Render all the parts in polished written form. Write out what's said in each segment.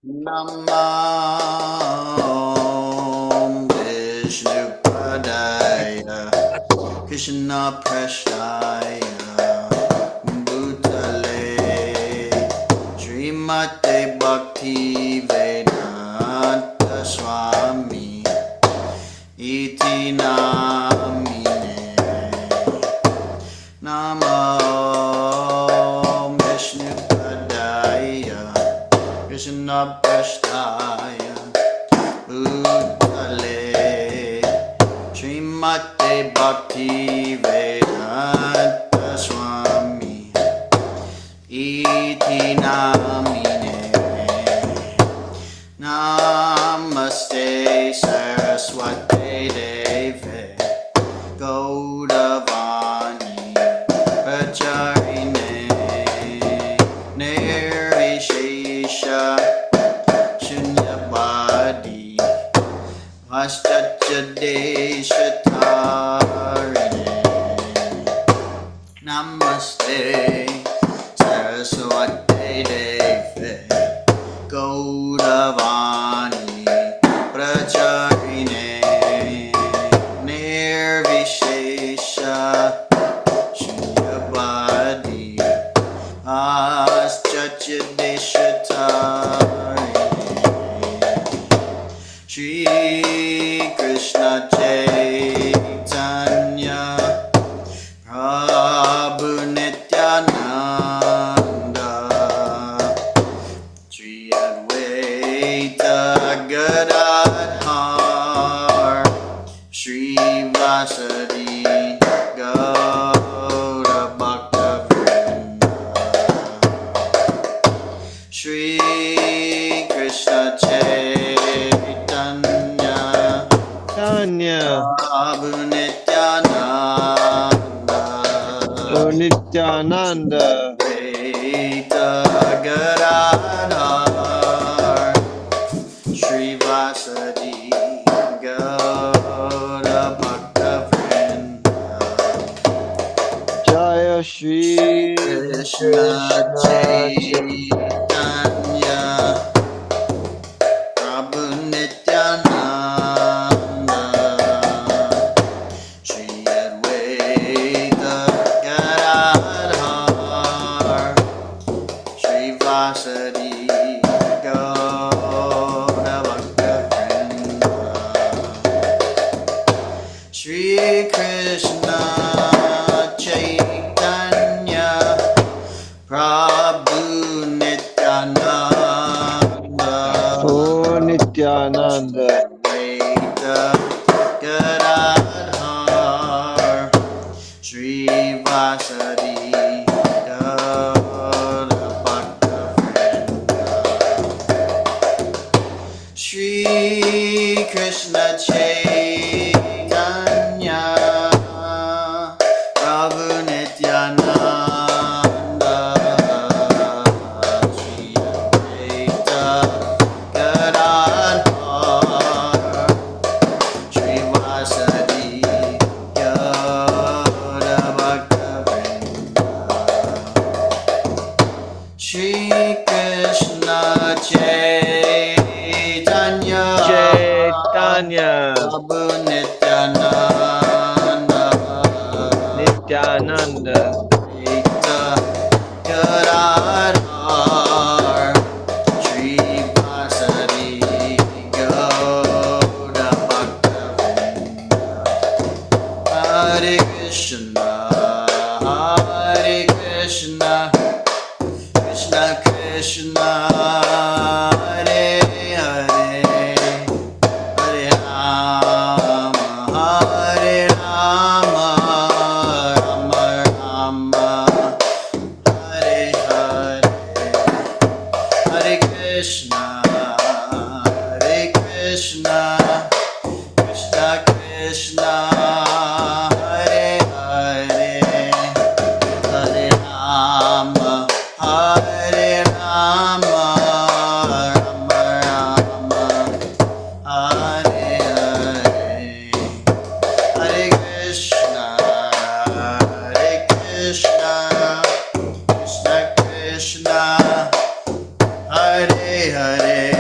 Namah Vishnupadaya Krishna Prasthaya Bhutale Srimate Bhakti Vedanta Swami Iti Namine Namah Vishnupadaya Krishna Prasthaya Bhutale Srimate Bhakti Vedanta Swami Iti Namine Namaste Saraswate Deve Gaudavani Pracharine Nirvishesha Shunyavadi Vastuchadeshatarine Namaste Saraswate Deve Gaudavani Pracharine Nirvishesha Shunyavadi Vastuchadeshatarine Shri Krishna Chaitanya Prabhu Nityananda Shri Advaita Gadadhar Shri Vasadi Gaura Bhaktavrinda Shri Krishna Chaitanya Tanya Prabhu Nityananda Nityananda Advaita Gadadhar Shri Vasadi Gaura Bhaktavrinda Jaya Shri Krishna Krishna Chaitanya Prabhu Nityananda Shri Advaita Gadadhar Shri Vasadi Gaura Bhaktavrinda Shri Krishna Chaitanya Prabhu Nityananda Oh Nityananda Advaita Gadadhar Shri Vasadi Gaura Bhaktavrinda Shri Krishna Chaitanya Prabhu Nityananda Shri Advaita Gadadhar Shri Vasadi Gaura Bhaktavrinda Shri Krishna Chaitanya Chaitanya Prabhu Nityananda Nityananda Advaita Gadadhar Shri Vasadi Gaura Bhaktavrinda Hare Krishna Hare Krishna Krishna Krishna Hare Hare Hare Rama Hare Rama Rama Rama Hare Hare Hare Krishna Hare Krishna Krishna Krishna Hare Hare Hare Rama Hare Rama Rama Rama Hare Hare Hare Krishna Krishna Krishna Hare Hare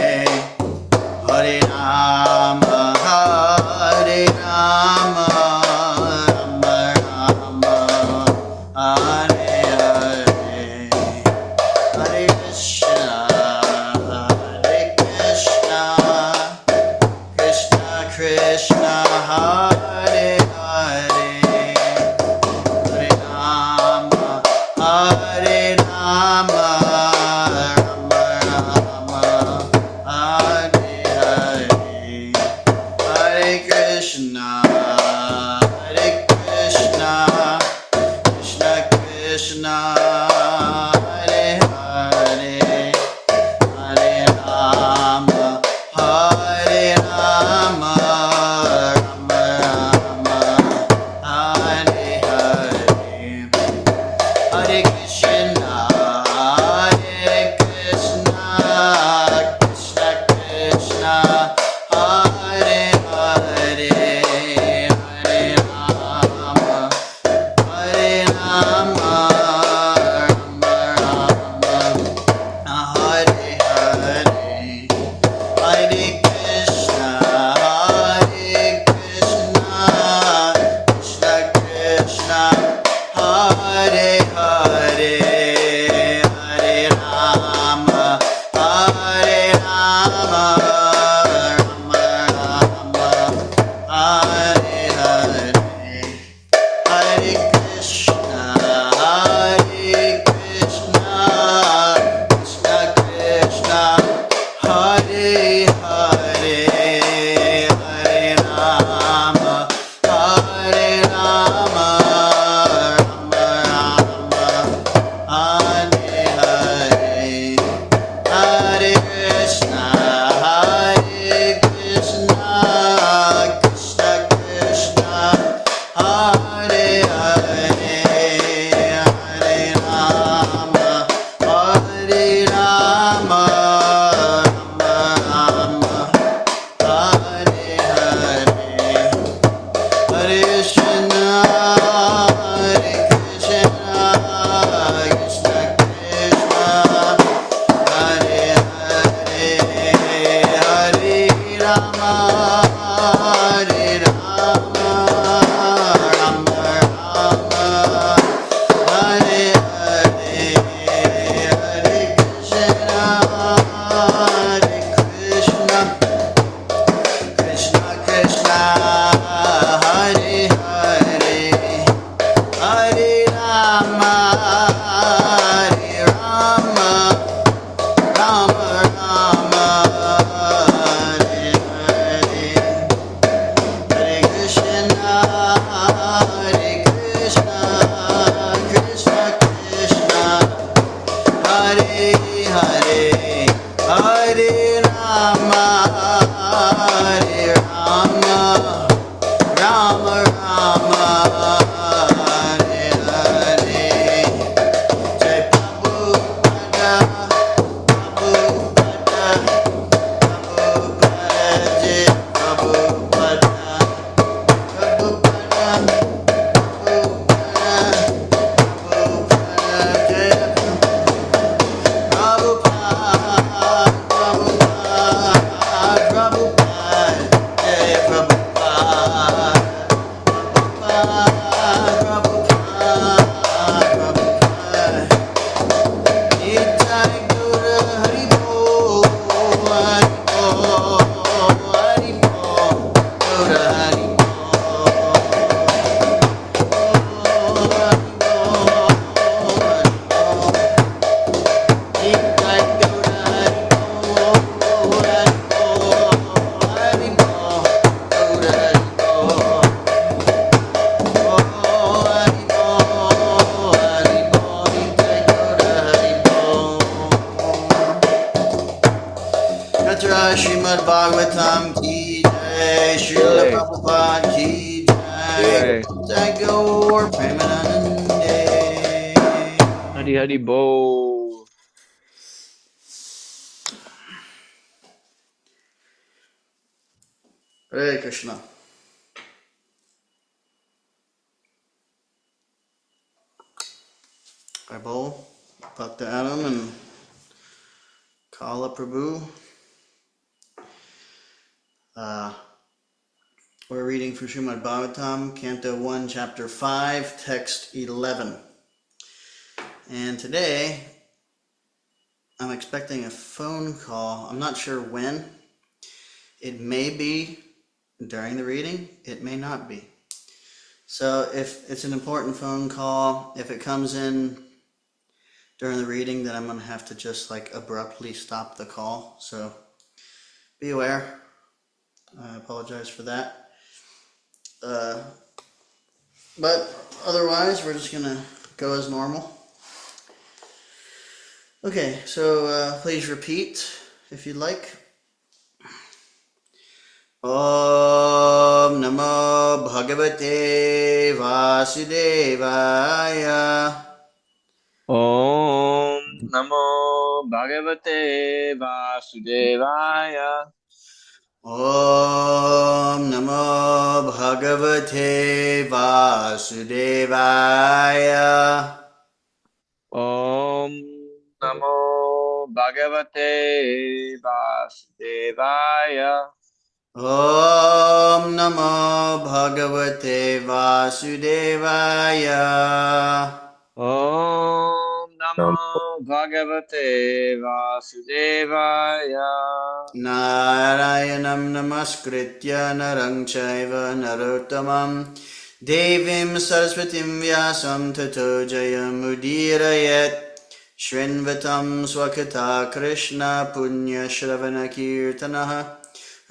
Srimad Bhagavatam ki jai, Srila Jai. Prabhupada ki jai, Jai. Jai Gaur Premanande. Hari Hari Bo. Hare Krishna. I bowl, Bhakta Adam and Kala Prabhu. We're reading from Srimad Bhagavatam, Canto 1, Chapter 5, Text 11. And today, I'm expecting a phone call. I'm not sure when. It may be during the reading. It may not be. So if it's an important phone call, if it comes in during the reading, then I'm going to have to just like abruptly stop the call. So be aware. I apologize for that. But otherwise, we're just going to go as normal. Okay, so please repeat if you'd like. Om Namo Bhagavate Vasudevaya. Om Namo Bhagavate Vasudevaya. Om Namo Bhagavate Vasudevaya. Om Namo Bhagavate Vasudevaya. Om Namo Bhagavate Vasudevaya. Om Namo Bhagavate Vasudevaya. Narayanam Namaskritya Narang Chaiva Narottamam Devim Saraswatim Vyasam Tato Jayam Udirayat Shrinvatam Swakata Krishna Punya Shravana Kirtanaha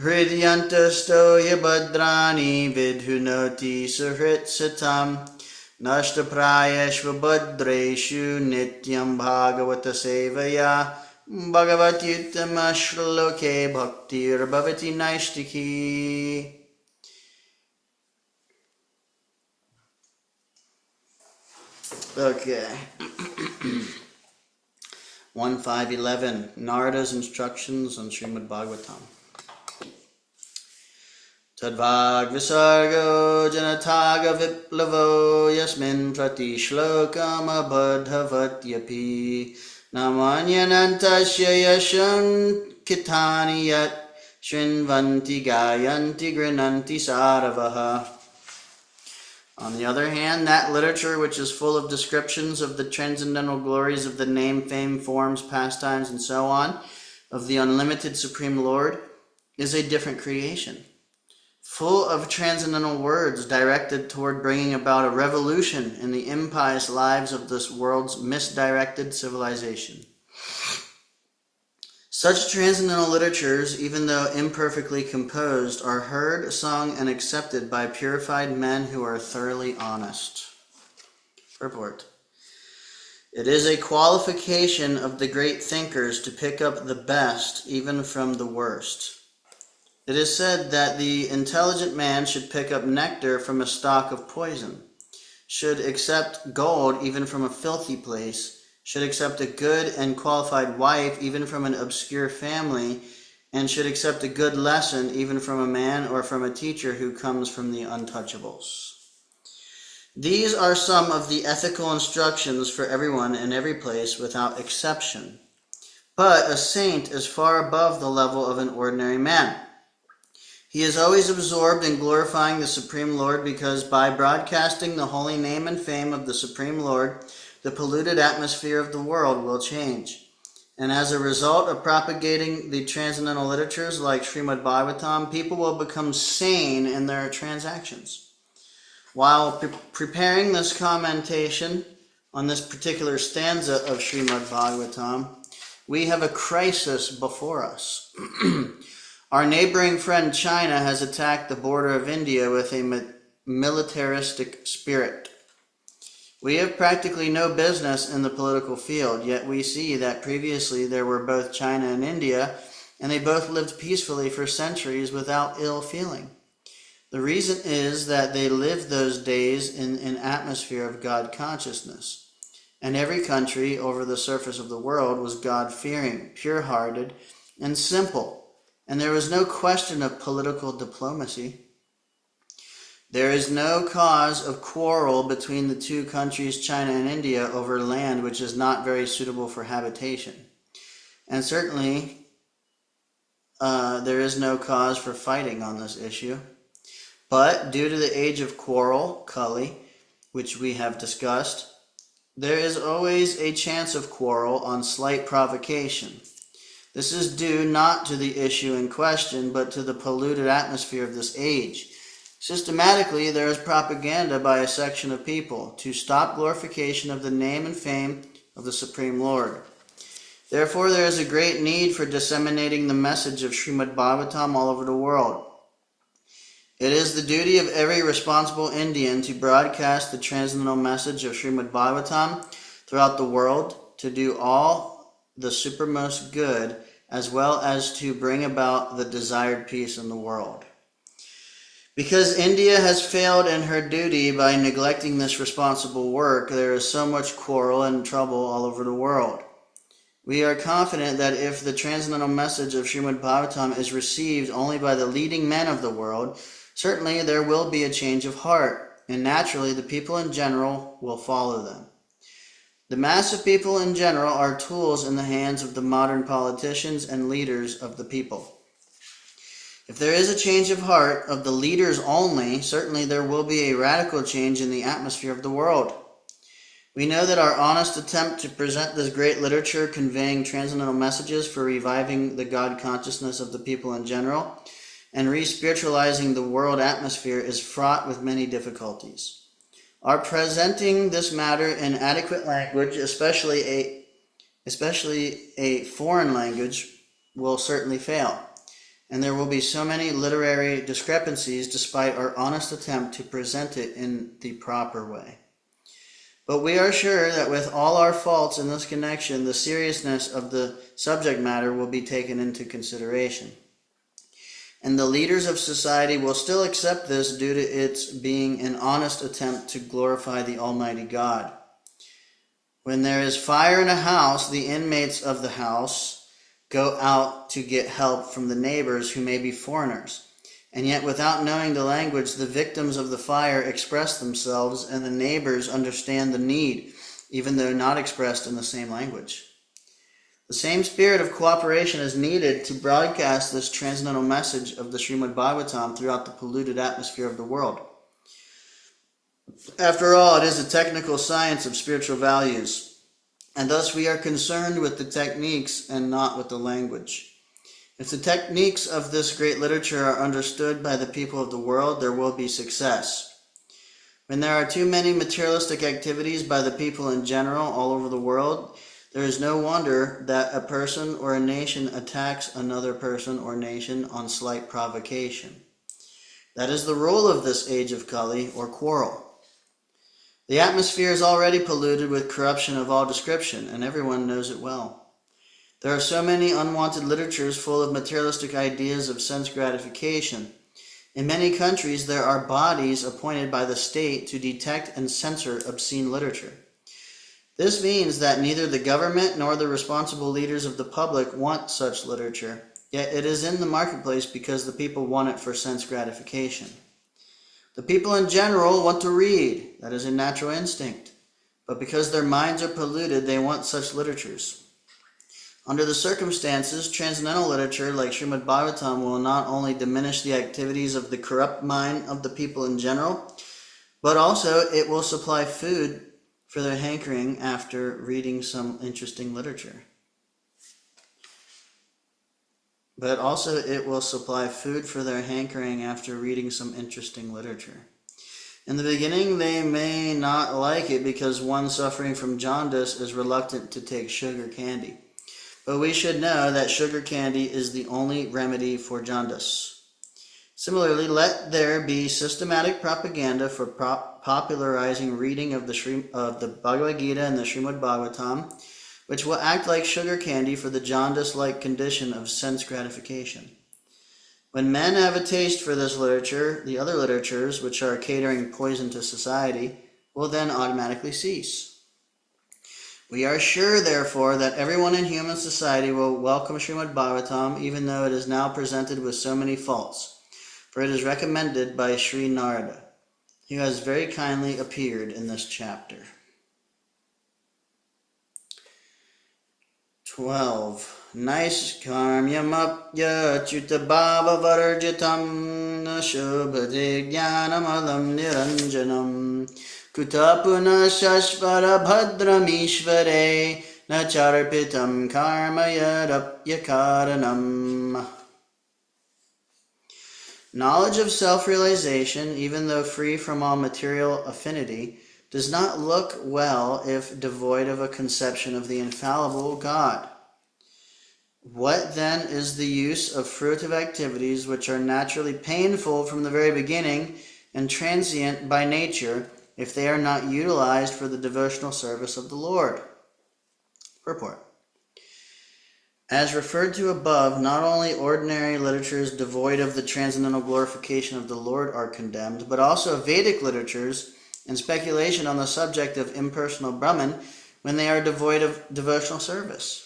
Hridyantasto Yabhadrani Vidhunoti Suhrit Satam Nashtaprayeshvabhadreshu Nityam Bhagavata Sevaya Bhagavatyuttama Shloke Bhaktir Bhavati Naishtiki. Okay. 1.5.11 Narada's instructions on Srimad Bhagavatam. Tadvag visargo janataga viplavo yasmin prati shlokam abadhavatyapi namanyanantasya yasham kitani yat shrinvanti gayanti grinanti saravaha. On the other hand, that literature which is full of descriptions of the transcendental glories of the name, fame, forms, pastimes, and so on, of the unlimited Supreme Lord, is a different creation, full of transcendental words directed toward bringing about a revolution in the impious lives of this world's misdirected civilization. Such transcendental literatures, even though imperfectly composed, are heard, sung, and accepted by purified men who are thoroughly honest. Purport. It is a qualification of the great thinkers to pick up the best even from the worst. It is said that the intelligent man should pick up nectar from a stalk of poison, should accept gold even from a filthy place, should accept a good and qualified wife even from an obscure family, and should accept a good lesson even from a man or from a teacher who comes from the untouchables. These are some of the ethical instructions for everyone in every place without exception. But a saint is far above the level of an ordinary man. He is always absorbed in glorifying the Supreme Lord because by broadcasting the holy name and fame of the Supreme Lord, the polluted atmosphere of the world will change. And as a result of propagating the transcendental literatures like Srimad Bhagavatam, people will become sane in their transactions. While preparing this commentation on this particular stanza of Srimad Bhagavatam, we have a crisis before us. Our neighboring friend China has attacked the border of India with a militaristic spirit. We have practically no business in the political field, yet we see that previously there were both China and India, and they both lived peacefully for centuries without ill feeling. The reason is that they lived those days in an atmosphere of God consciousness, and every country over the surface of the world was God-fearing, pure-hearted, and simple, and there was no question of political diplomacy. There is no cause of quarrel between the two countries, China and India, over land which is not very suitable for habitation. And certainly, there is no cause for fighting on this issue. But due to the age of quarrel, Kali, which we have discussed, there is always a chance of quarrel on slight provocation. This is due not to the issue in question, but to the polluted atmosphere of this age. Systematically, there is propaganda by a section of people to stop glorification of the name and fame of the Supreme Lord. Therefore, there is a great need for disseminating the message of Srimad Bhagavatam all over the world. It is the duty of every responsible Indian to broadcast the transcendental message of Srimad Bhagavatam throughout the world, to do all the supermost good, as well as to bring about the desired peace in the world. Because India has failed in her duty by neglecting this responsible work, there is so much quarrel and trouble all over the world. We are confident that if the transcendental message of Srimad Bhagavatam is received only by the leading men of the world, certainly there will be a change of heart, and naturally the people in general will follow them. The mass of people in general are tools in the hands of the modern politicians and leaders of the people. If there is a change of heart of the leaders only, certainly there will be a radical change in the atmosphere of the world. We know that our honest attempt to present this great literature conveying transcendental messages for reviving the God consciousness of the people in general and re-spiritualizing the world atmosphere is fraught with many difficulties. Our presenting this matter in adequate language, especially especially a foreign language, will certainly fail. And there will be so many literary discrepancies despite our honest attempt to present it in the proper way. But we are sure that with all our faults in this connection, the seriousness of the subject matter will be taken into consideration. And the leaders of society will still accept this due to its being an honest attempt to glorify the Almighty God. When there is fire in a house, the inmates of the house go out to get help from the neighbors who may be foreigners. And yet, without knowing the language, the victims of the fire express themselves, and the neighbors understand the need, even though not expressed in the same language. The same spirit of cooperation is needed to broadcast this transcendental message of the Srimad Bhagavatam throughout the polluted atmosphere of the world. After all, it is a technical science of spiritual values, and thus we are concerned with the techniques and not with the language. If the techniques of this great literature are understood by the people of the world, there will be success. When there are too many materialistic activities by the people in general all over the world, there is no wonder that a person or a nation attacks another person or nation on slight provocation. That is the rule of this age of Kali, or quarrel. The atmosphere is already polluted with corruption of all description, and everyone knows it well. There are so many unwanted literatures full of materialistic ideas of sense gratification. In many countries, there are bodies appointed by the state to detect and censor obscene literature. This means that neither the government nor the responsible leaders of the public want such literature, yet it is in the marketplace because the people want it for sense gratification. The people in general want to read, that is a natural instinct, but because their minds are polluted, they want such literatures. Under the circumstances, transcendental literature like Srimad Bhagavatam will not only diminish the activities of the corrupt mind of the people in general, but also it will supply food for their hankering after reading some interesting literature. In the beginning, they may not like it because one suffering from jaundice is reluctant to take sugar candy. But we should know that sugar candy is the only remedy for jaundice. Similarly, let there be systematic propaganda for popularizing reading of the Bhagavad Gita and the Srimad Bhagavatam, which will act like sugar candy for the jaundice-like condition of sense gratification. When men have a taste for this literature, the other literatures, which are catering poison to society, will then automatically cease. We are sure, therefore, that everyone in human society will welcome Srimad Bhagavatam, even though it is now presented with so many faults, for it is recommended by Sri Narada, who has very kindly appeared in this chapter. 12. Naiskarmyamapya chutabhava varjitam shubhade jnanamalam niranjanam Kutapuna shashvara bhadramishvare na charpitam karma yadapyakaranam. Knowledge of self-realization, even though free from all material affinity, does not look well if devoid of a conception of the infallible God. What then is the use of fruitive activities which are naturally painful from the very beginning and transient by nature, if they are not utilized for the devotional service of the Lord? Purport. As referred to above, not only ordinary literatures devoid of the transcendental glorification of the Lord are condemned, but also Vedic literatures and speculation on the subject of impersonal Brahman when they are devoid of devotional service.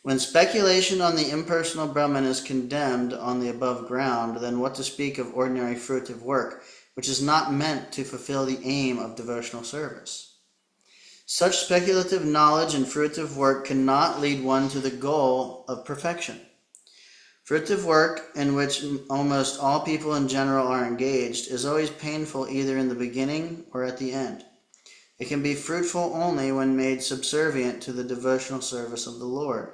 When speculation on the impersonal Brahman is condemned on the above ground, then what to speak of ordinary fruitive work, which is not meant to fulfill the aim of devotional service? Such speculative knowledge and fruitive work cannot lead one to the goal of perfection. Fruitive work, in which almost all people in general are engaged, is always painful either in the beginning or at the end. It can be fruitful only when made subservient to the devotional service of the Lord.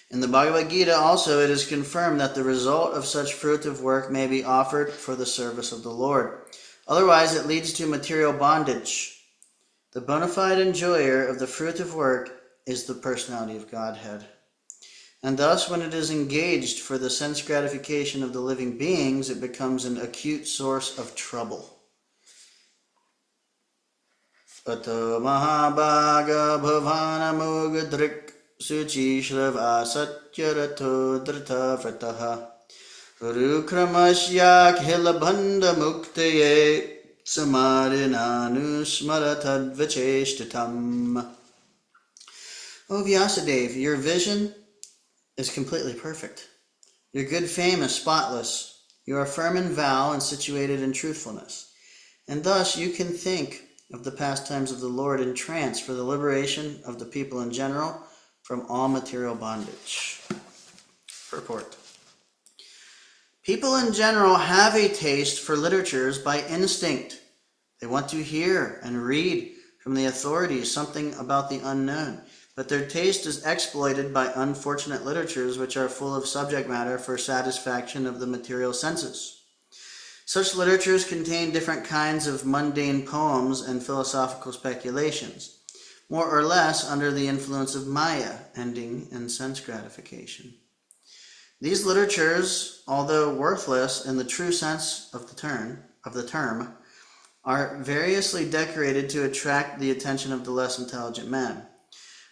In the Bhagavad Gita also it is confirmed that the result of such fruitive work may be offered for the service of the Lord. Otherwise it leads to material bondage. The bona fide enjoyer of the fruitive work is the personality of Godhead. And thus, when it is engaged for the sense gratification of the living beings, it becomes an acute source of trouble. Ato mahabhaga bhavanamugadrik suchi shrava satyarato drita vrataha rukramasyak hilabhanda muktaye samarinanu smaratadvacheshtatam. O Vyasadeva, your vision is completely perfect. Your good fame is spotless. You are firm in vow and situated in truthfulness. And thus you can think of the pastimes of the Lord in trance for the liberation of the people in general from all material bondage. Purport. People in general have a taste for literatures by instinct. They want to hear and read from the authorities something about the unknown, but their taste is exploited by unfortunate literatures which are full of subject matter for satisfaction of the material senses. Such literatures contain different kinds of mundane poems and philosophical speculations, more or less under the influence of Maya, ending in sense gratification. These literatures, although worthless in the true sense of the term, are variously decorated to attract the attention of the less intelligent men.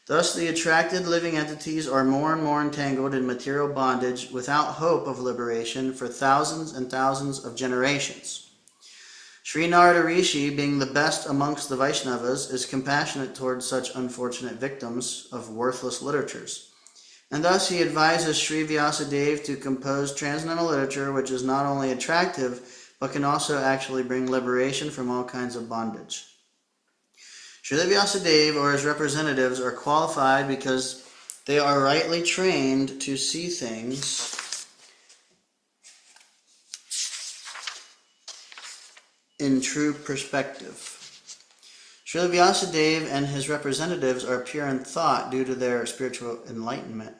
Thus, the attracted living entities are more and more entangled in material bondage without hope of liberation for thousands and thousands of generations. Sri Narada Rishi, being the best amongst the Vaishnavas, is compassionate towards such unfortunate victims of worthless literatures. And thus he advises Sri Vyasadeva to compose transcendental literature which is not only attractive, but can also actually bring liberation from all kinds of bondage. Srila Vyasadeva or his representatives are qualified because they are rightly trained to see things in true perspective. Srila Vyasadeva and his representatives are pure in thought due to their spiritual enlightenment,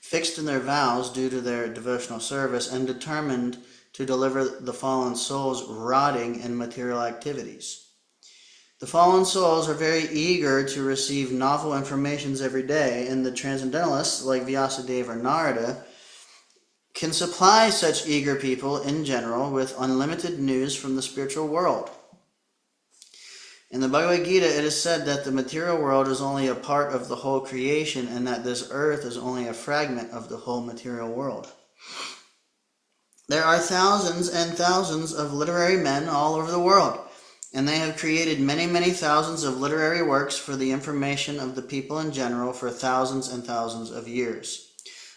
fixed in their vows due to their devotional service, and determined to deliver the fallen souls rotting in material activities. The fallen souls are very eager to receive novel informations every day, and the transcendentalists, like Vyasadeva or Narada, can supply such eager people in general with unlimited news from the spiritual world. In the Bhagavad Gita, it is said that the material world is only a part of the whole creation, and that this earth is only a fragment of the whole material world. There are thousands and thousands of literary men all over the world, and they have created many, many thousands of literary works for the information of the people in general for thousands and thousands of years.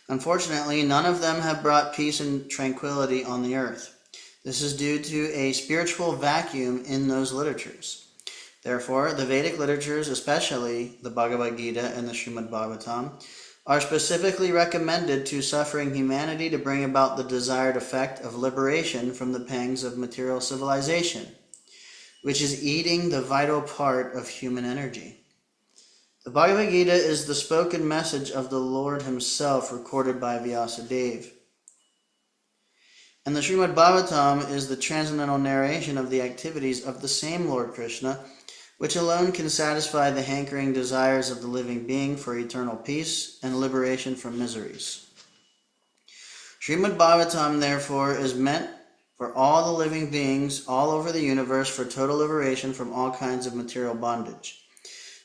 Unfortunately, none of them have brought peace and tranquility on the earth. This is due to a spiritual vacuum in those literatures. Therefore, the Vedic literatures, especially the Bhagavad Gita and the Srimad Bhagavatam, are specifically recommended to suffering humanity to bring about the desired effect of liberation from the pangs of material civilization, which is eating the vital part of human energy. The Bhagavad Gita is the spoken message of the Lord himself recorded by Vyasadeva. And the Srimad Bhagavatam is the transcendental narration of the activities of the same Lord Krishna, which alone can satisfy the hankering desires of the living being for eternal peace and liberation from miseries. Srimad Bhagavatam, therefore, is meant for all the living beings all over the universe for total liberation from all kinds of material bondage.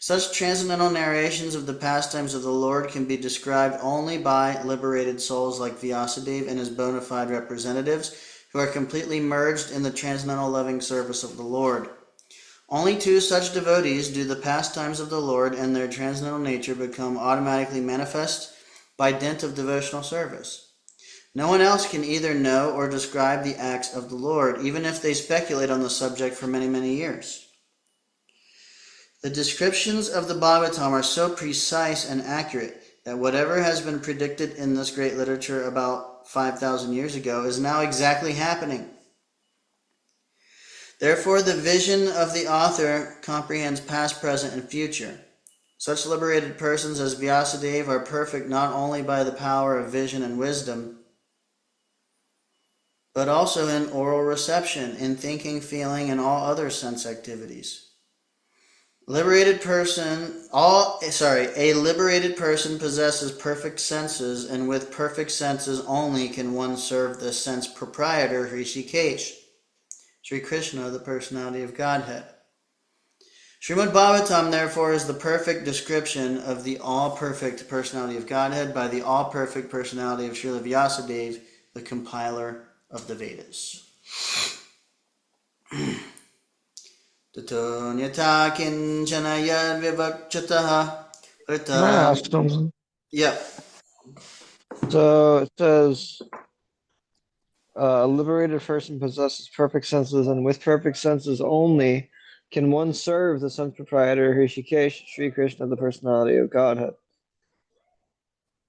Such transcendental narrations of the pastimes of the Lord can be described only by liberated souls like Vyasadeva and his bona fide representatives, who are completely merged in the transcendental loving service of the Lord. Only to such devotees do the pastimes of the Lord and their transcendental nature become automatically manifest by dint of devotional service. No one else can either know or describe the acts of the Lord, even if they speculate on the subject for many, many years. The descriptions of the Bhagavatam are so precise and accurate that whatever has been predicted in this great literature about 5,000 years ago is now exactly happening. Therefore, the vision of the author comprehends past, present, and future. Such liberated persons as Vyasadeva are perfect not only by the power of vision and wisdom, but also in oral reception, in thinking, feeling, and all other sense activities. Liberated person, a liberated person possesses perfect senses, and with perfect senses only can one serve the sense proprietor Hrishikesh, Sri Krishna, the personality of Godhead. Srimad Bhagavatam, therefore, is the perfect description of the all-perfect personality of Godhead by the all-perfect personality of Srila Vyasadeva, the compiler of the Vedas. Tato nyata kinchana yad vivakchataha Can I prita. ask something? Yep. So it says a liberated person possesses perfect senses, and with perfect senses only can one serve the sense proprietor Hrishikesh, Sri Krishna, the personality of Godhead.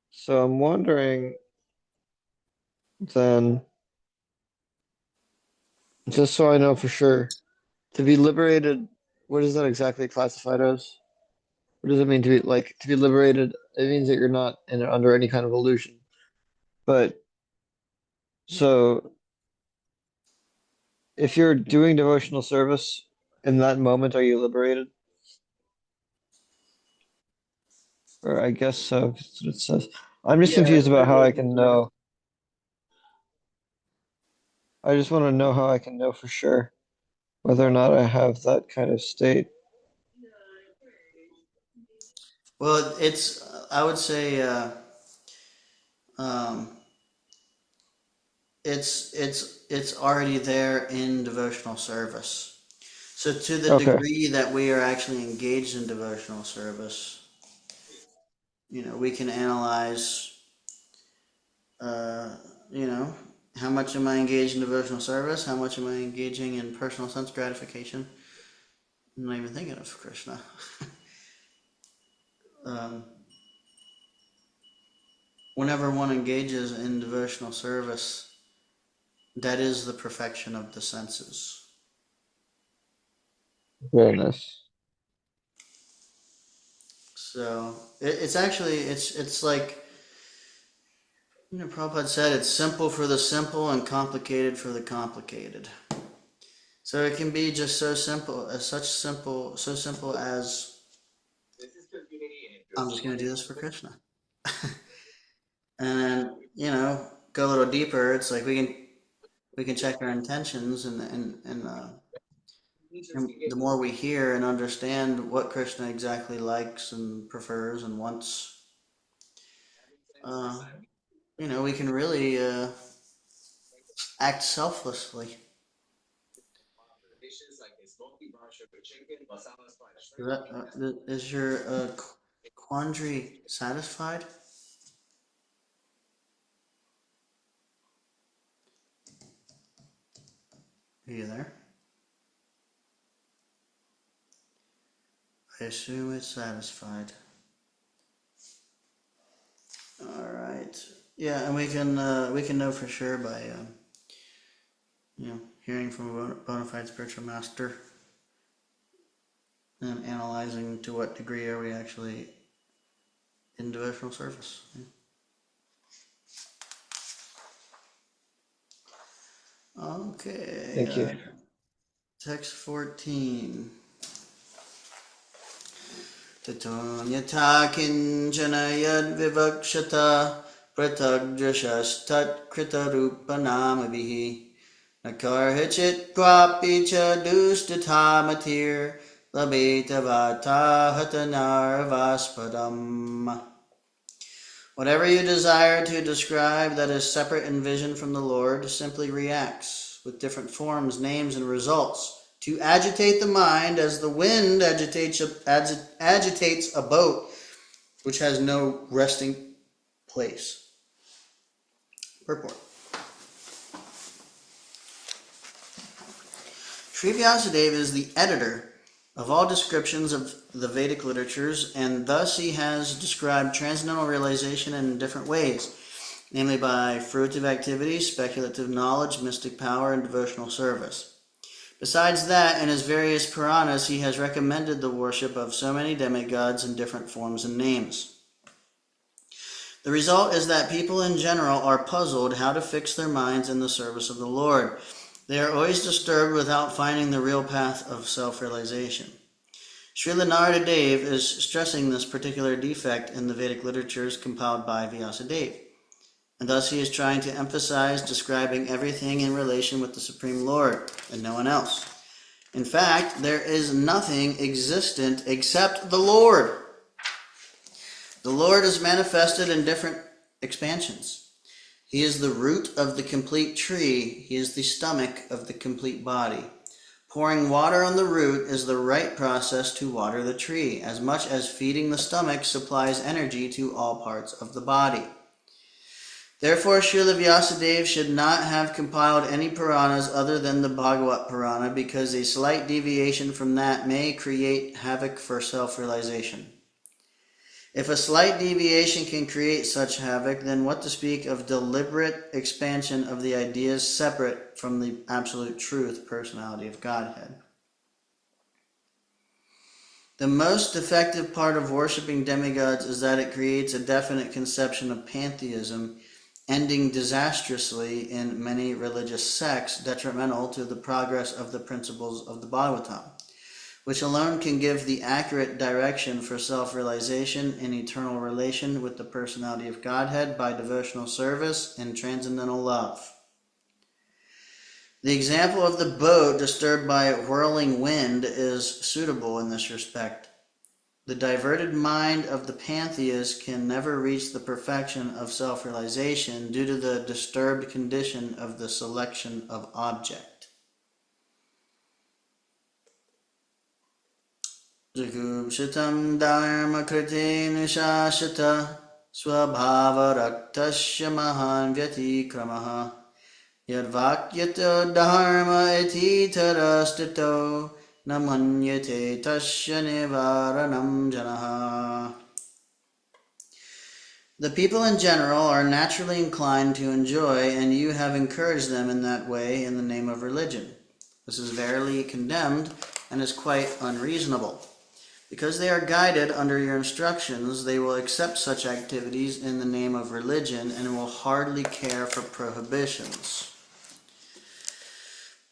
So I'm wondering then, just so I know for sure, to be liberated, what is that exactly classified as? What does it mean to be liberated? It means that you're not under any kind of illusion. But so if you're doing devotional service in that moment, are you liberated? Or I guess so, 'cause that's what it says. I'm just Yeah, confused it about says how I that can know. I just want to know how I can know for sure whether or not I have that kind of state. well, I would say, um, it's already there in devotional service. So to the Okay. degree that we are actually engaged in devotional service, we can analyze, uh, you know, how much am I engaged in devotional service? How much am I engaging in personal sense gratification? I'm not even thinking of Krishna. um, Whenever one engages in devotional service, that is the perfection of the senses. Very nice. So it's actually it's like Prabhupada said, it's simple for the simple and complicated for the complicated. So it can be just so simple as so simple as I'm just going to do this for Krishna, and then go a little deeper. It's like we can check our intentions, and the more we hear and understand what Krishna exactly likes and prefers and wants, uh, we can really act selflessly. Is your quandary satisfied? Are you there? I assume it's satisfied. All right. Yeah, and we can know for sure by hearing from a bona fide spiritual master and analyzing to what degree are we actually in devotional service. Okay. Thank you. Text 14. Tatonyata kinchana yad vivakshata pratagdrashastat kritarupanamavihi nakarhichit kvapi cha dusthatamatir labeta vata hatanarvaspadam. Whatever you desire to describe that is separate in vision from the Lord simply reacts with different forms, names, and results to agitate the mind as the wind agitates a boat which has no resting place. Purport. Sri Vyasadeva is the editor of all descriptions of the Vedic literatures, and thus he has described transcendental realization in different ways, namely by fruitive activity, speculative knowledge, mystic power, and devotional service. Besides that, in his various Puranas, he has recommended the worship of so many demigods in different forms and names. The result is that people in general are puzzled how to fix their minds in the service of the Lord. They are always disturbed without finding the real path of self-realization. Srila Narada Dev is stressing this particular defect in the Vedic literatures compiled by Vyasadeva, and thus he is trying to emphasize describing everything in relation with the Supreme Lord and no one else. In fact, there is nothing existent except the Lord. The Lord is manifested in different expansions. He is the root of the complete tree. He is the stomach of the complete body. Pouring water on the root is the right process to water the tree, as much as feeding the stomach supplies energy to all parts of the body. Therefore, Srila Vyasadeva should not have compiled any Puranas other than the Bhagavat Purana, because a slight deviation from that may create havoc for self-realization. If a slight deviation can create such havoc, then what to speak of deliberate expansion of the ideas separate from the absolute truth, personality of Godhead? The most effective part of worshipping demigods is that it creates a definite conception of pantheism, ending disastrously in many religious sects, detrimental to the progress of the principles of the Bhagavatam, which alone can give the accurate direction for self-realization in eternal relation with the personality of Godhead by devotional service and transcendental love. The example of the boat disturbed by whirling wind is suitable in this respect. The diverted mind of the pantheist can never reach the perfection of self-realization due to the disturbed condition of the selection of object. Jagupshitam dharma kriti nishashita swabhava raktasya mahan vyatikramaha yadvakyato dharma iti tarastito namanyate tasya nivaranam janaha. The people in general are naturally inclined to enjoy, and you have encouraged them in that way in the name of religion. This is verily condemned and is quite unreasonable. Because they are guided under your instructions, they will accept such activities in the name of religion and will hardly care for prohibitions.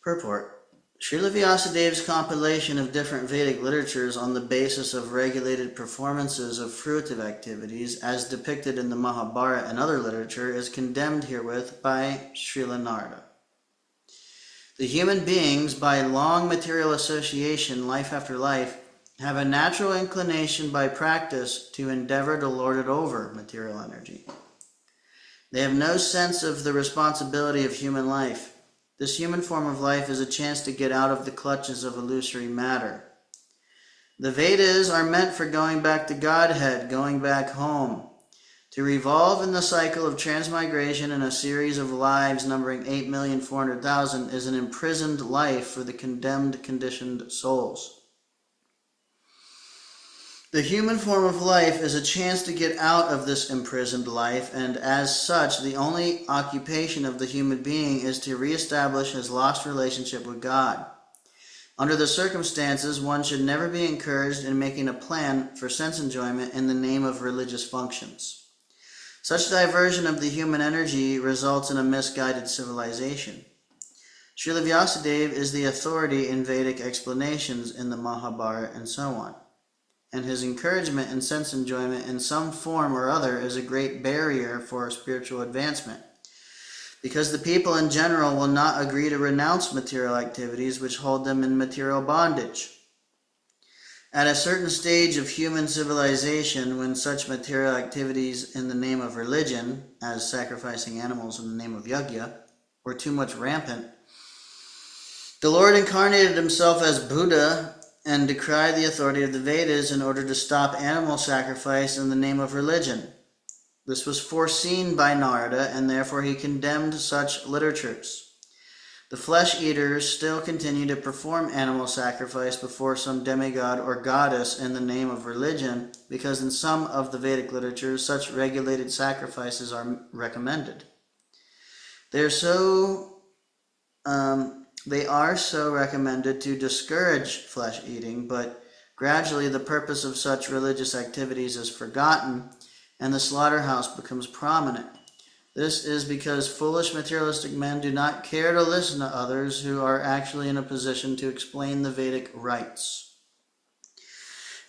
Purport. Srila Vyasadeva's compilation of different Vedic literatures on the basis of regulated performances of fruitive activities, as depicted in the Mahabharata and other literature, is condemned herewith by Srila Narada. The human beings, by long material association, life after life, have a natural inclination by practice to endeavor to lord it over material energy. They have no sense of the responsibility of human life. This human form of life is a chance to get out of the clutches of illusory matter. The Vedas are meant for going back to Godhead, going back home. To revolve in the cycle of transmigration in a series of lives numbering 8,400,000 is an imprisoned life for the condemned, conditioned souls. The human form of life is a chance to get out of this imprisoned life, and as such, the only occupation of the human being is to reestablish his lost relationship with God. Under the circumstances, one should never be encouraged in making a plan for sense enjoyment in the name of religious functions. Such diversion of the human energy results in a misguided civilization. Srila Vyasadeva is the authority in Vedic explanations in the Mahabharata and so on, and his encouragement in sense enjoyment in some form or other is a great barrier for spiritual advancement, because the people in general will not agree to renounce material activities which hold them in material bondage. At a certain stage of human civilization, when such material activities in the name of religion, as sacrificing animals in the name of yajna, were too much rampant, the Lord incarnated himself as Buddha and decried the authority of the Vedas in order to stop animal sacrifice in the name of religion. This was foreseen by Narada, and therefore he condemned such literatures. The flesh-eaters still continue to perform animal sacrifice before some demigod or goddess in the name of religion, because in some of the Vedic literatures such regulated sacrifices are recommended. They are so recommended to discourage flesh eating, but gradually the purpose of such religious activities is forgotten and the slaughterhouse becomes prominent. This is because foolish materialistic men do not care to listen to others who are actually in a position to explain the Vedic rites.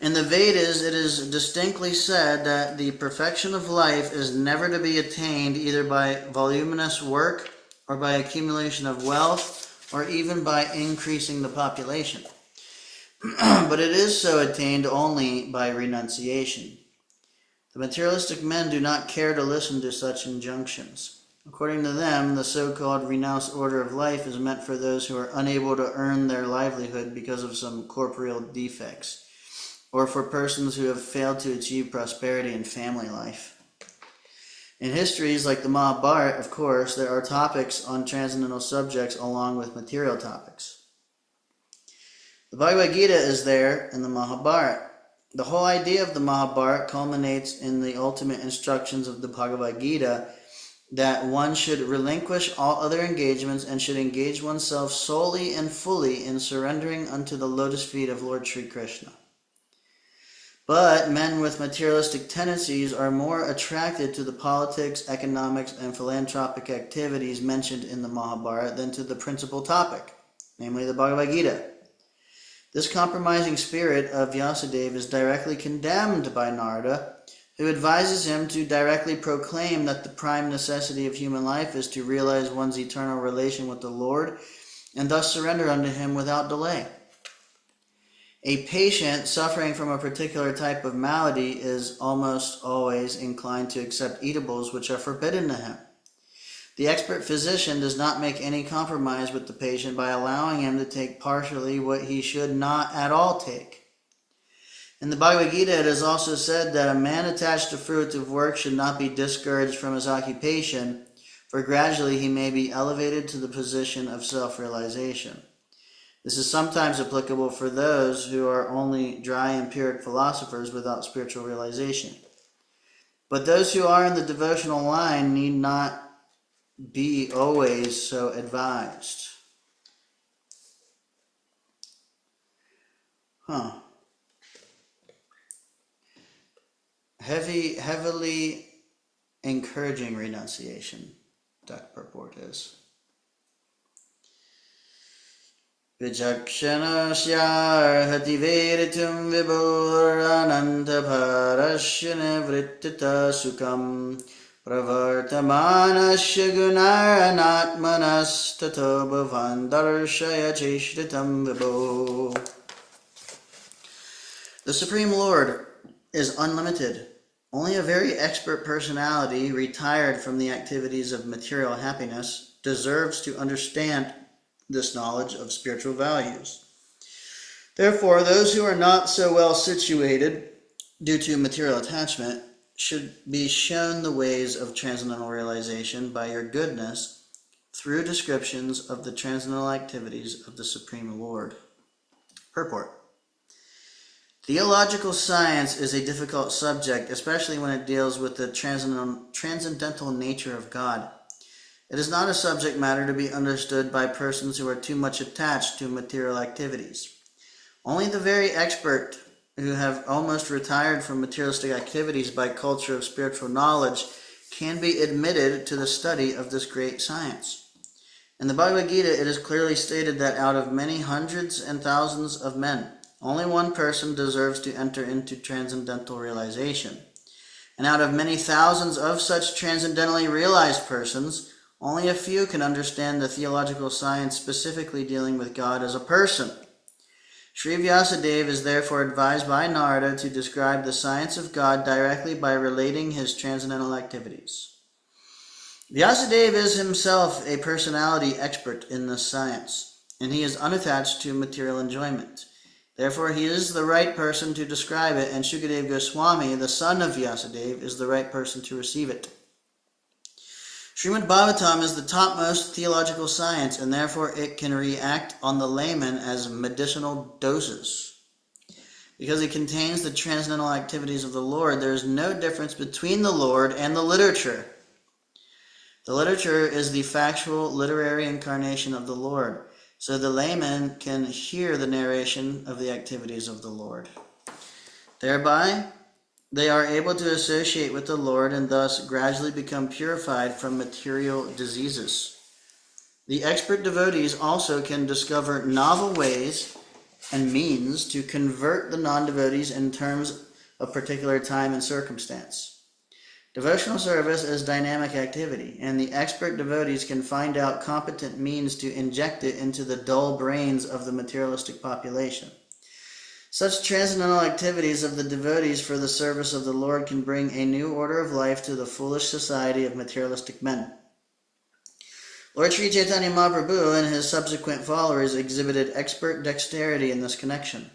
In the Vedas, it is distinctly said that the perfection of life is never to be attained either by voluminous work or by accumulation of wealth or even by increasing the population. But it is so attained only by renunciation. The materialistic men do not care to listen to such injunctions. According to them, the so-called renounced order of life is meant for those who are unable to earn their livelihood because of some corporeal defects, or for persons who have failed to achieve prosperity in family life. In histories like the Mahabharata, of course, there are topics on transcendental subjects along with material topics. The Bhagavad Gita is there in the Mahabharata. The whole idea of the Mahabharata culminates in the ultimate instructions of the Bhagavad Gita that one should relinquish all other engagements and should engage oneself solely and fully in surrendering unto the lotus feet of Lord Sri Krishna. But men with materialistic tendencies are more attracted to the politics, economics, and philanthropic activities mentioned in the Mahabharata than to the principal topic, namely the Bhagavad Gita. This compromising spirit of Vyasadeva is directly condemned by Narada, who advises him to directly proclaim that the prime necessity of human life is to realize one's eternal relation with the Lord and thus surrender unto him without delay. A patient suffering from a particular type of malady is almost always inclined to accept eatables which are forbidden to him. The expert physician does not make any compromise with the patient by allowing him to take partially what he should not at all take. In the Bhagavad Gita, it is also said that a man attached to fruit of work should not be discouraged from his occupation, for gradually he may be elevated to the position of self-realization. This is sometimes applicable for those who are only dry empiric philosophers without spiritual realization. But those who are in the devotional line need not be always so advised. Heavily encouraging renunciation, that purport is. Vijakshanasya veritum vibhuranantabharasya nivrittita sukam pravartamanasya gunaranatmanas tato bhavandarshaya cheshritam vibhu. The Supreme Lord is unlimited. Only a very expert personality, retired from the activities of material happiness, deserves to understand this knowledge of spiritual values. Therefore, those who are not so well situated due to material attachment should be shown the ways of transcendental realization by your goodness through descriptions of the transcendental activities of the Supreme Lord. Purport. Theological science is a difficult subject, especially when it deals with the transcendental nature of God. It is not a subject matter to be understood by persons who are too much attached to material activities. Only the very expert who have almost retired from materialistic activities by culture of spiritual knowledge can be admitted to the study of this great science. In the Bhagavad Gita, it is clearly stated that out of many hundreds and thousands of men, only one person deserves to enter into transcendental realization. And out of many thousands of such transcendentally realized persons, only a few can understand the theological science specifically dealing with God as a person. Sri Vyasadeva is therefore advised by Narada to describe the science of God directly by relating his transcendental activities. Vyasadeva is himself a personality expert in this science, and he is unattached to material enjoyment. Therefore, he is the right person to describe it, and Shukadeva Goswami, the son of Vyasadeva, is the right person to receive it. Srimad Bhagavatam is the topmost theological science, and therefore it can react on the layman as medicinal doses. Because it contains the transcendental activities of the Lord, there is no difference between the Lord and the literature. The literature is the factual literary incarnation of the Lord, so the layman can hear the narration of the activities of the Lord. Thereby, they are able to associate with the Lord and thus gradually become purified from material diseases. The expert devotees also can discover novel ways and means to convert the non-devotees in terms of particular time and circumstance. Devotional service is dynamic activity, and the expert devotees can find out competent means to inject it into the dull brains of the materialistic population. Such transcendental activities of the devotees for the service of the Lord can bring a new order of life to the foolish society of materialistic men. Lord Sri Chaitanya Mahaprabhu and his subsequent followers exhibited expert dexterity in this connection.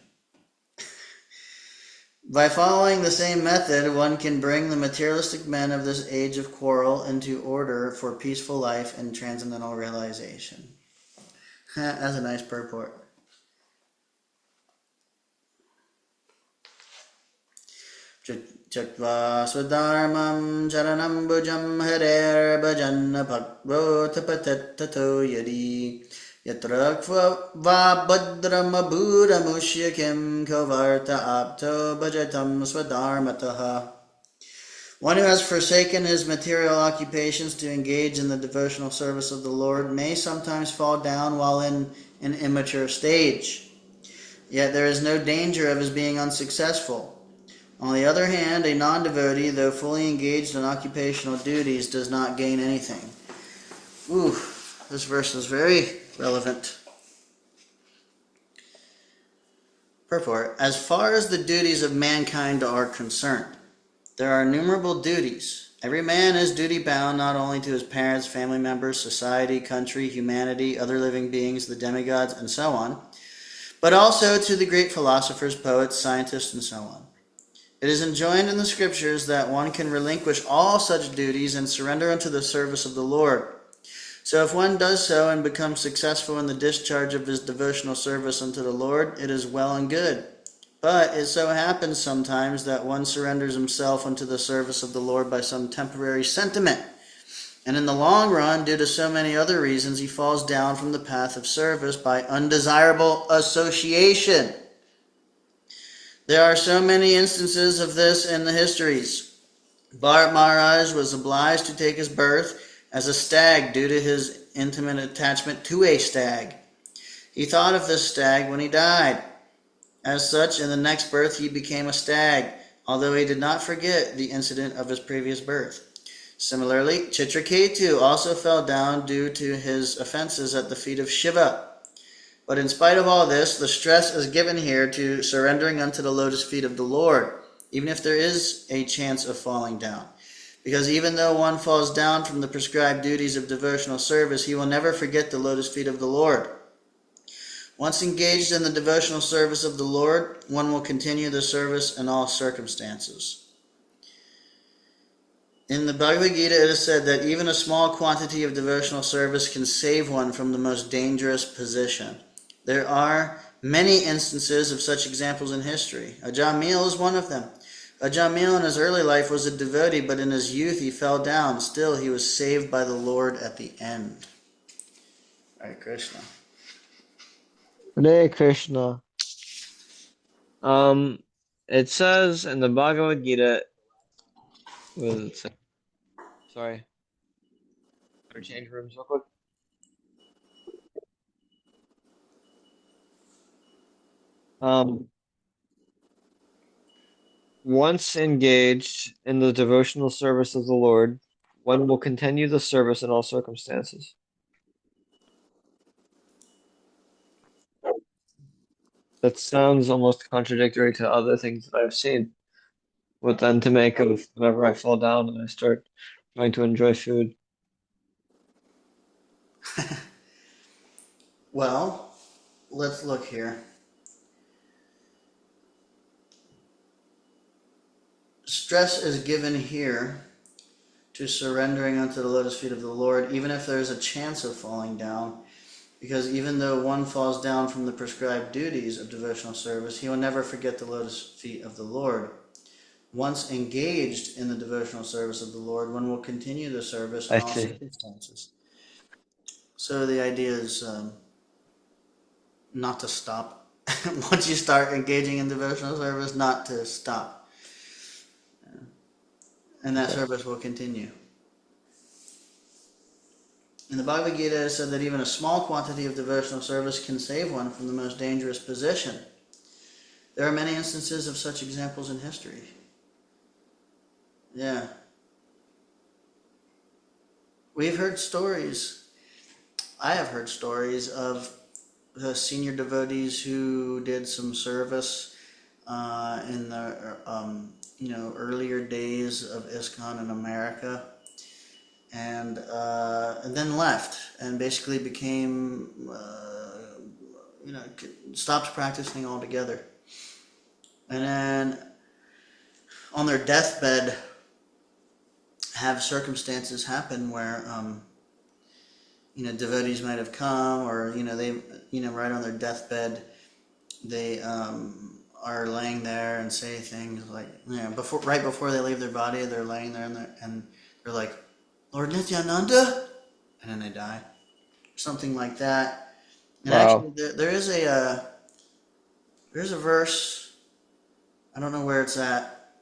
By following the same method, one can bring the materialistic men of this age of quarrel into order for peaceful life and transcendental realization. That's a nice purport. Chakva swadharmam charanam bhujam harer bhajan bhagavot patet yadi yatrakva va badram abhuramushya kim kavarta apto bhajatam swadharmataha. One who has forsaken his material occupations to engage in the devotional service of the Lord may sometimes fall down while in an immature stage. Yet there is no danger of his being unsuccessful. On the other hand, a non-devotee, though fully engaged in occupational duties, does not gain anything. Ooh, this verse is very relevant. Purport: as far as the duties of mankind are concerned, there are innumerable duties. Every man is duty-bound not only to his parents, family members, society, country, humanity, other living beings, the demigods, and so on, but also to the great philosophers, poets, scientists, and so on. It is enjoined in the scriptures that one can relinquish all such duties and surrender unto the service of the Lord. So if one does so and becomes successful in the discharge of his devotional service unto the Lord, it is well and good. But it so happens sometimes that one surrenders himself unto the service of the Lord by some temporary sentiment, and in the long run, due to so many other reasons, he falls down from the path of service by undesirable association. There are so many instances of this in the histories. Bharat Maharaj was obliged to take his birth as a stag due to his intimate attachment to a stag. He thought of this stag when he died. As such, in the next birth he became a stag, although he did not forget the incident of his previous birth. Similarly, Chitraketu also fell down due to his offenses at the feet of Shiva. But in spite of all this, the stress is given here to surrendering unto the lotus feet of the Lord, even if there is a chance of falling down. Because even though one falls down from the prescribed duties of devotional service, he will never forget the lotus feet of the Lord. Once engaged in the devotional service of the Lord, one will continue the service in all circumstances. In the Bhagavad Gita, it is said that even a small quantity of devotional service can save one from the most dangerous position. There are many instances of such examples in history. Ajamil is one of them. Ajamil in his early life was a devotee, but in his youth he fell down. Still, he was saved by the Lord at the end. Hare Krishna. Hare Krishna. It says in the Bhagavad Gita, what does it say? Sorry, better change rooms real quick. Once engaged in the devotional service of the Lord, one will continue the service in all circumstances. That sounds almost contradictory to other things that I've seen. What then to make of whenever I fall down and I start trying to enjoy food? Well, let's look here. Stress is given here to surrendering unto the lotus feet of the Lord, even if there is a chance of falling down, because even though one falls down from the prescribed duties of devotional service, he will never forget the lotus feet of the Lord. Once engaged in the devotional service of the Lord, one will continue the service in I all see. circumstances. So the idea is not to stop. Once you start engaging in devotional service, not to stop. And that Okay. service will continue. In the Bhagavad Gita, it said that even a small quantity of devotional service can save one from the most dangerous position. There are many instances of such examples in history. Yeah. We've heard stories. I have heard stories of the senior devotees who did some service in the earlier days of ISKCON in America, and then left and basically became stopped practicing altogether, and then on their deathbed have circumstances happen where devotees might have come, or they right on their deathbed they are laying there and say things like, right before they leave their body, they're laying there and they're like, Lord Nityananda, and then they die, something like that. And actually, Wow. there's a verse. I don't know where it's at.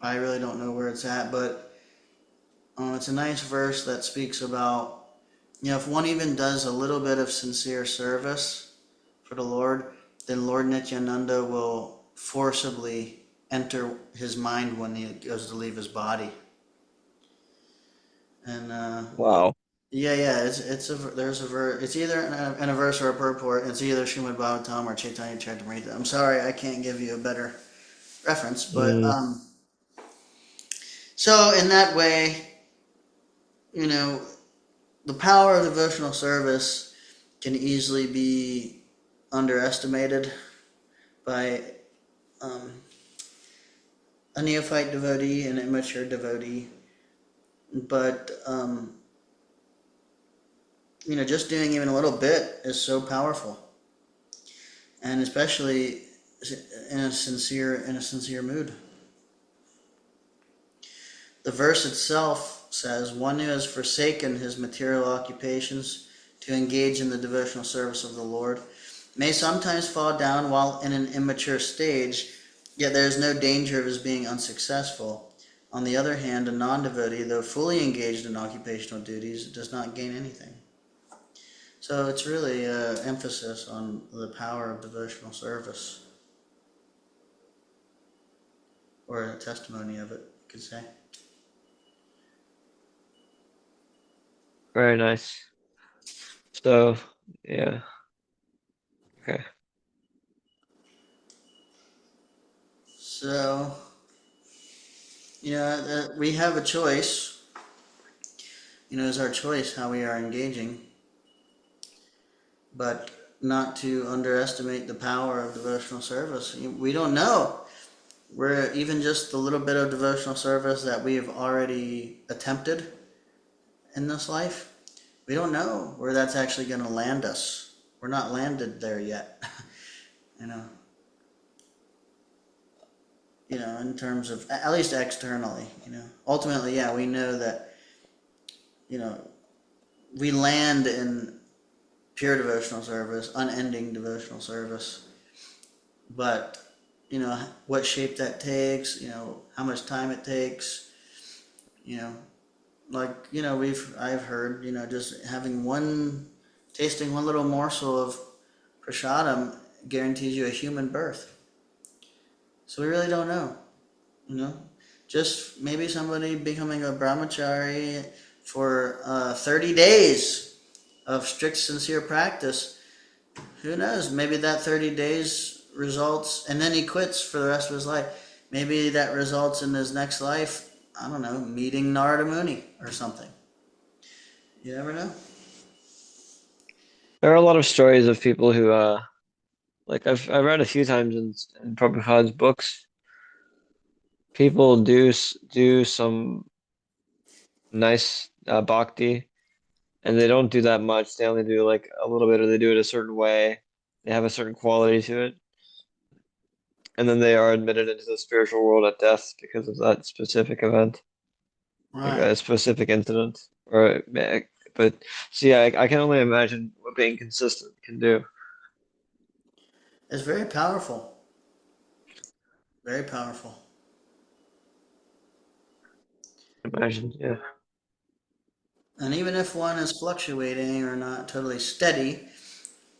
I really don't know where it's at, but it's a nice verse that speaks about, if one even does a little bit of sincere service for the Lord, then Lord Nityananda will forcibly enter his mind when he goes to leave his body. And Wow. yeah, there's a verse. It's either in a verse or a purport. It's either Srimad Bhagavatam or Chaitanya Charitamrita. I'm sorry, I can't give you a better reference, but Mm, so in that way, you know, the power of devotional service can easily be underestimated by um, a neophyte devotee, an immature devotee. But just doing even a little bit is so powerful, and especially in a sincere mood. The verse itself says, "One who has forsaken his material occupations to engage in the devotional service of the Lord may sometimes fall down while in an immature stage, yet there is no danger of his being unsuccessful. On the other hand, a non-devotee, though fully engaged in occupational duties, does not gain anything." So it's really an emphasis on the power of devotional service, or a testimony of it, you could say. very nice. So, yeah. Okay. So, we have a choice. It's our choice how we are engaging, but not to underestimate the power of devotional service. We don't know. We're even just the little bit of devotional service that we have already attempted in this life. We don't know where that's actually going to land us. We're not landed there yet. you know, in terms of, at least externally. Ultimately, yeah, we know that, you know, we land in pure devotional service, unending devotional service. But, what shape that takes, how much time it takes, you know, like, I've heard, just tasting one little morsel of prasadam guarantees you a human birth. So we really don't know, you know. Just maybe somebody becoming a brahmachari for 30 days of strict, sincere practice. Who knows? Maybe that 30 days results, and then he quits for the rest of his life. Maybe that results in his next life, I don't know, meeting Narada Muni or something. You never know. There are a lot of stories of people who, like I've read a few times in Prabhupada's books. People do some nice bhakti, and they don't do that much. They only do like a little bit, or they do it a certain way. They have a certain quality to it, and then they are admitted into the spiritual world at death because of that specific event, like Right. a specific incident. Or, but see, I can only imagine what being consistent can do. It's very powerful. Very powerful. Imagine, yeah. And even if one is fluctuating or not totally steady,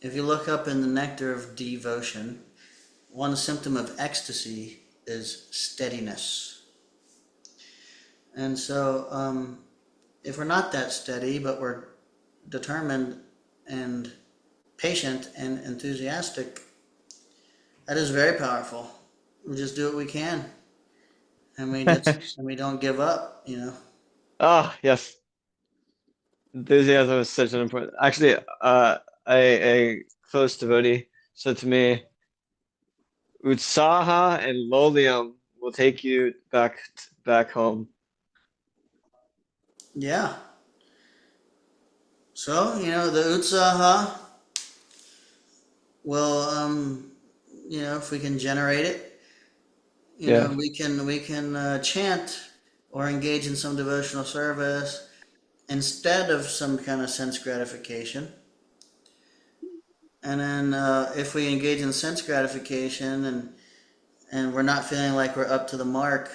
if you look up in the nectar of devotion, one symptom of ecstasy is steadiness. And so, if we're not that steady, but we're determined and patient and enthusiastic, that is very powerful. We just do what we can, and we don't give up. Ah, yes. Enthusiasm is such an important. Actually, a close devotee said to me, "Utsaha and lolium will take you back home." Yeah. So the utsaha will, if we can generate it, Yeah. we can chant or engage in some devotional service instead of some kind of sense gratification. And then if we engage in sense gratification and we're not feeling like we're up to the mark,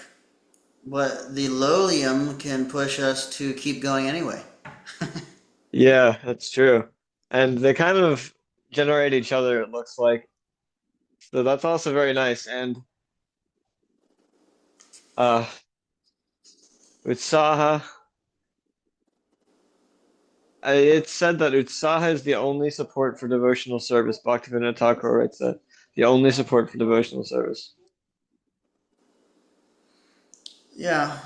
but the lolium can push us to keep going anyway. Yeah, that's true. And they kind of generate each other, it looks like. So that's also very nice. And uh Utsaha, it's said that Utsaha is the only support for devotional service. Bhaktivinoda Thakur writes that the only support for devotional service. Yeah,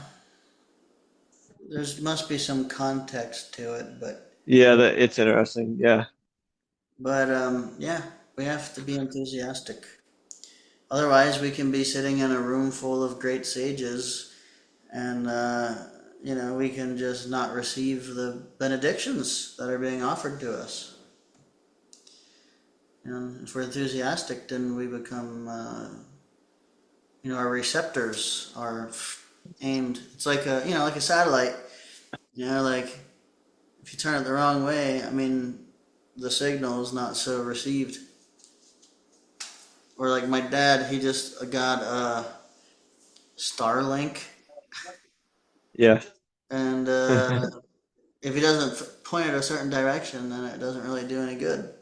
there must be some context to it, Yeah, that it's interesting. Yeah. yeah, we have to be enthusiastic. Otherwise, we can be sitting in a room full of great sages, and we can just not receive the benedictions that are being offered to us. If we're enthusiastic, then we become, our receptors are aimed. It's like a satellite. Like if you turn it the wrong way, I mean, the signal is not so received. Or like my dad, he just got Starlink, Yeah. and if he doesn't point it a certain direction, then it doesn't really do any good.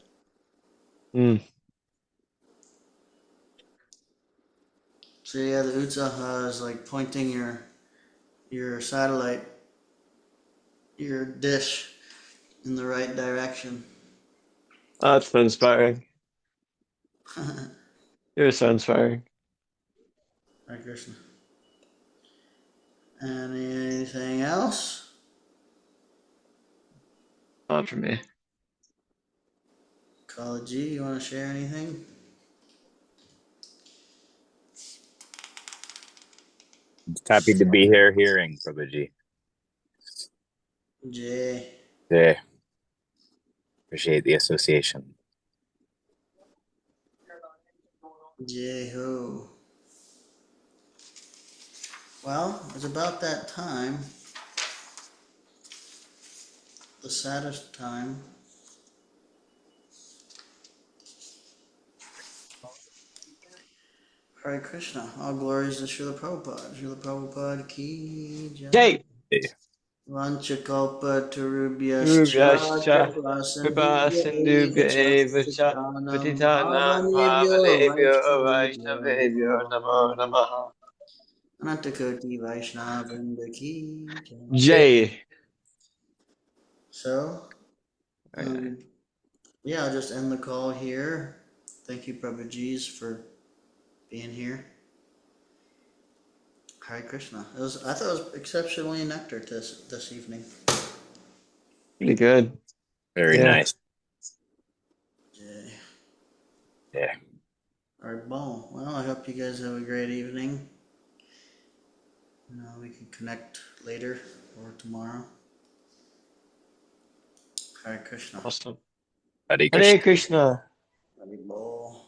Mm. So yeah, the Utsaha is like pointing your satellite, your dish, in the right direction. Oh, that's so inspiring. You're so inspiring. Hare Krishna. Anything else? Not for me. Kalaji, you want to share anything? Just happy to be here hearing, Prabhuji. Jay. Yeah, appreciate the association. Jay ho. Well, it's about that time. The saddest time. Hare Krishna. All glories to Srila Prabhupada. Srila Prabhupada ki jai. Jay. Vanchakalpa tarubhyascha Rubhyascha kripa Kripa sindhubhya eva cha Sindhubhya Eva Cha patitanam Patitanam pavanebhyo Pavanebhyo vaishnavebhyo Vaishnavebhyo namo Namo namo. Namaha. Anantakoti Vaishnavrinda ki jai. Jay. So, Very nice. yeah, I'll just end the call here. Thank you, Prabhuji's, for being here. Hare Krishna. I thought it was exceptionally nectar this evening. Pretty good. Very Yeah. nice. Jai. Yeah. All right, bon. Well, I hope you guys have a great evening. We can connect later or tomorrow. Hare Krishna. Awesome. Hare Hare Krishna. Krishna. Hari Bol.